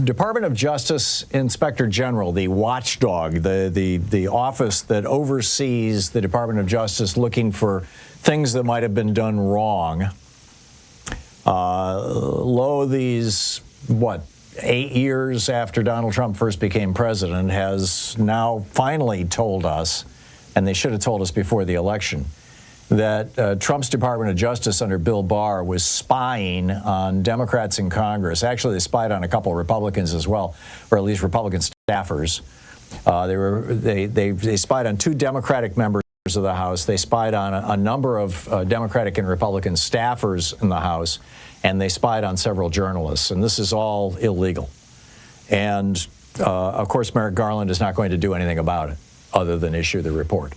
Department of Justice Inspector General, the watchdog, the office that oversees the Department of Justice looking for things that might have been done wrong, these, 8 years after Donald Trump first became president, has now finally told us, and they should have told us before the election, that Trump's Department of Justice under Bill Barr was spying on Democrats in Congress. Actually, they spied on a couple of Republicans as well, or at least Republican staffers. They spied on 2 Democratic members of the House. They spied on a number of Democratic and Republican staffers in the House, and they spied on several journalists. And this is all illegal. And of course, Merrick Garland is not going to do anything about it other than issue the report.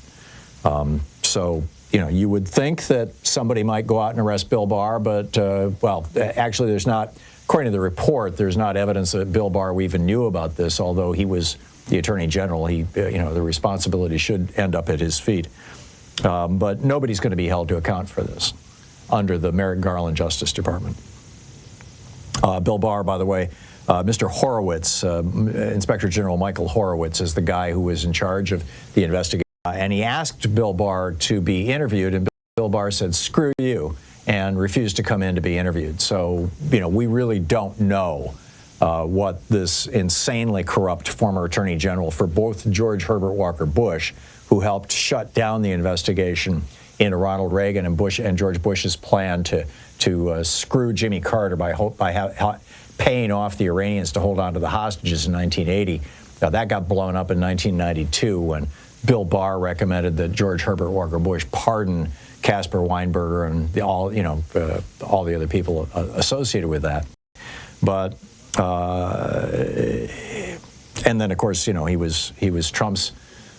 So, you know, you would think that somebody might go out and arrest Bill Barr, but, well, actually there's not, according to the report, there's not evidence that Bill Barr even knew about this, although he was the Attorney General. He, you know, the responsibility should end up at his feet. But nobody's going to be held to account for this under the Merrick Garland Justice Department. Bill Barr, by the way, Mr. Horowitz, Inspector General Michael Horowitz, is the guy who was in charge of the investigation. And he asked Bill Barr to be interviewed, and Bill Barr said, "Screw you," and refused to come in to be interviewed. So, you know, we really don't know what this insanely corrupt former Attorney General for both George Herbert Walker Bush, who helped shut down the investigation into Ronald Reagan and George Bush's plan to screw Jimmy Carter by paying off the Iranians to hold on to the hostages in 1980. Now, that got blown up in 1992 when Bill Barr recommended that George Herbert Walker Bush pardon Caspar Weinberger and all the other people associated with that. But and then, of course, you know, he was Trump's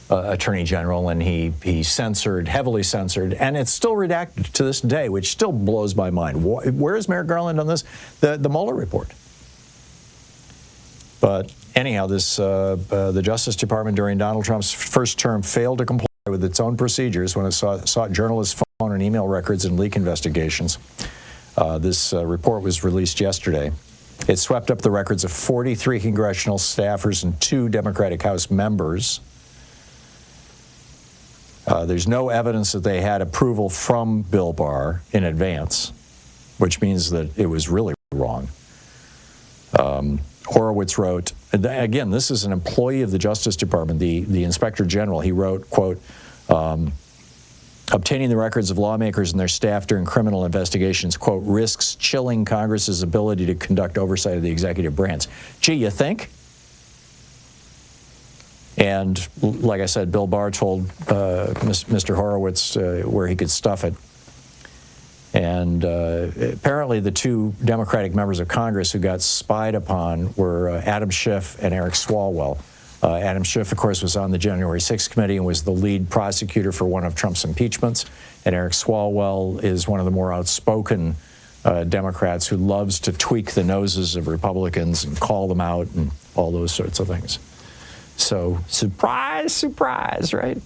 Attorney General, and he censored, heavily censored, and it's still redacted to this day, which still blows my mind. Where is Merrick Garland on this? The Mueller report. But anyhow, the Justice Department during Donald Trump's first term failed to comply with its own procedures when it sought journalists' phone and email records in leak investigations. This report was released yesterday. It swept up the records of 43 congressional staffers and 2 Democratic House members. There's no evidence that they had approval from Bill Barr in advance, which means that it was really wrong. Horowitz wrote, again, this is an employee of the Justice Department, the Inspector General. He wrote, quote, obtaining the records of lawmakers and their staff during criminal investigations, quote, risks chilling Congress's ability to conduct oversight of the executive branch. Gee, you think? And like I said, Bill Barr told Mr. Horowitz where he could stuff it. And apparently the 2 Democratic members of Congress who got spied upon were Adam Schiff and Eric Swalwell. Adam Schiff, of course, was on the January 6th committee and was the lead prosecutor for one of Trump's impeachments. And Eric Swalwell is one of the more outspoken Democrats who loves to tweak the noses of Republicans and call them out and all those sorts of things. So, surprise, surprise, right?